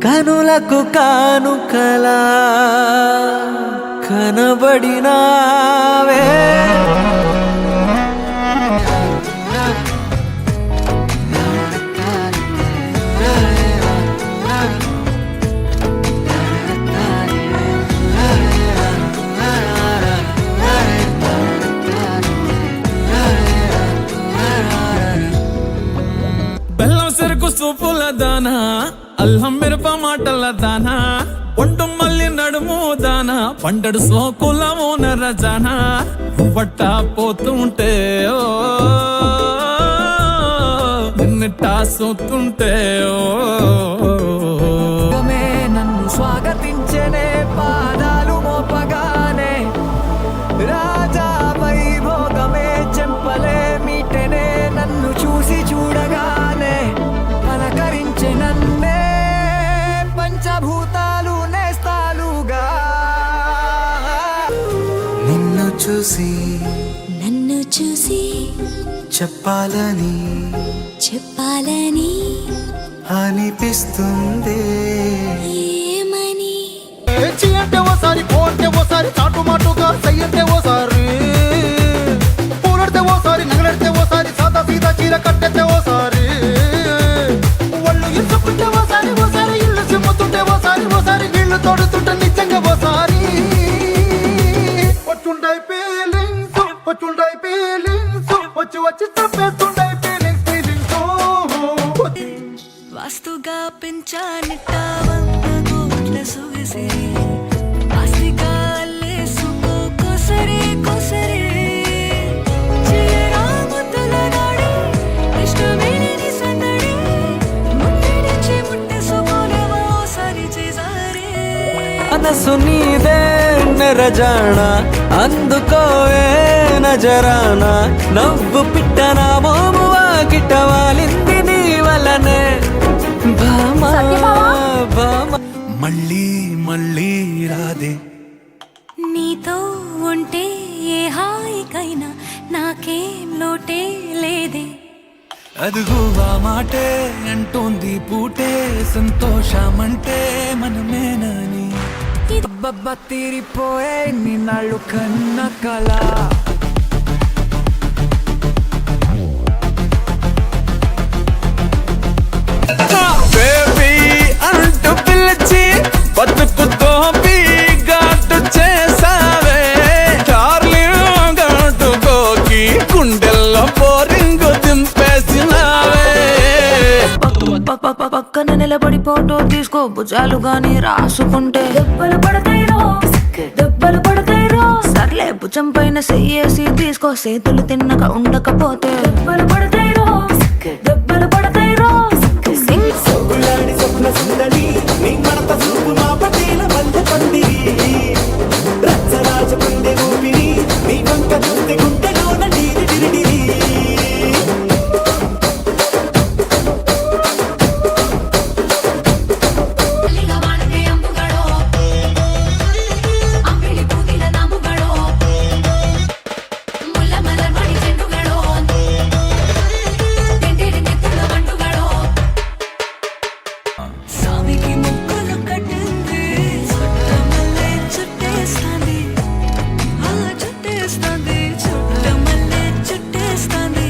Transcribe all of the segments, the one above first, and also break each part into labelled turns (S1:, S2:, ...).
S1: కనులకు కానుకలా కనబడినావే
S2: బెల్లం చెరుకు సూపుల దానా అల్లం మిరప మాటల దానా ఒంటు మల్లి నడుము దానా పండడు సోకుల ఓనర జానా పట్ట పోతుంటే నిన్నటా సోతుంటే
S1: నన్ను స్వాగతించనే పాదాలు మోపగానే రాజా వైభోగమే చెంపలే మీటనే నన్ను చూసి చూడగానే పలకరించే నన్నే పంచభూతాలు నేస్తాలుగా నిన్ను చూసి చెప్పాలని అనిపిస్తుంది
S3: ఏమని
S4: అంటే ఓసారి పోతే ఓసారి చాటు మాటుగా సయ్యంటే ఓసారి పూలడితే ఓసారి నగలడితే ఓసారి సాదా సీదా చీర కట్టెతే ఓసారి వాళ్ళు ఇసుకుంటే ఓసారి ఓసారి ఇల్లు సిమ్ముతుంటే ఓసారి ఓసారి నీళ్లు తోడుతుంటే నిజంగా ఓసారి వచ్చుండై ఫీలింగ్స్ వచ్చి వచ్చి చంపేస్తుండై ఫీలింగ్స్
S3: వాస్తుగా పెంచానిట్ట వంద కోట్ల సొగసే ఆస్తిగా అల్లేసుకో కొసరే కొసరే చేయరాముతుల నాడి ఇష్టమేని సందడి ముట్టడిచే ముట్టెసుకోనవా ఓసారి చేసారే
S1: మనసు నీదే నెరజాణ అందుకోవే నజరానా నవ్వు పిట్టన మోము వాకిట వాలింది నీ వలనే భామా భామా
S2: మళ్ళీ మళ్ళీ రాదే
S3: నీతో ఉంటే ఏ హాయికైనా నాకేం లోటే లేదే
S2: అదుగు ఆ మాటే అంటోంది పూటే సంతోషమంటే మనమేనని
S1: బబ్బ తీరిపోయే నిన్నాళ్ళు కన్న కళ
S2: బేబీ అంటూ పిలిచి బతుకుతో ఘాటు చేసావే డార్లింగ్ గట్టుకోకి గుండెల్లో బోరింగు దింపేసినావే
S5: పక్కన నిలబడి ఫోటో తీసుకో భుజాలు గాని రాసుకుంటే దెబ్బలు పడతాయిరో సర్లే భుజం పైన చెయ్యేసి తీసుకో చేతులు తిన్నక ఉండకపోతే దెబ్బలు పడతాయిరో
S3: సామికి ముక్కులు కట్టింది చుట్టమల్లే చుట్టేస్తాంది ఆ చుట్టేస్తాంది చుట్టమల్లే చుట్టేస్తాంది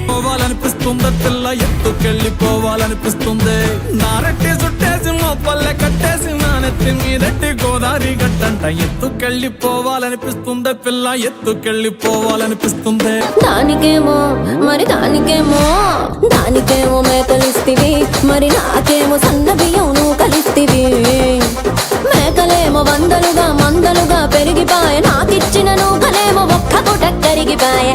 S2: పోవాలనిపిస్తుంది పిల్ల ఎత్తుకెళ్ళిపోవాలనిపిస్తుంది నారెట్టి చుట్టేసి మొప్పల్లె కట్టేసి నానెత్తి మీదట్టి గోదావరి గట్టంట ఎత్తుకెళ్ళిపోవాలనిపిస్తుంది పిల్ల ఎత్తుకెళ్ళిపోవాలనిపిస్తుంది
S6: దానికేమో మేకలిస్తివి మరి నాకేమో సన్న బియ్యం నువ్వు కలిస్తివి మేకలేమో మందలుగా పెరిగిపాయ నాకిచ్చిన నూకలేమో ఒక్క పూట కరిగిపాయ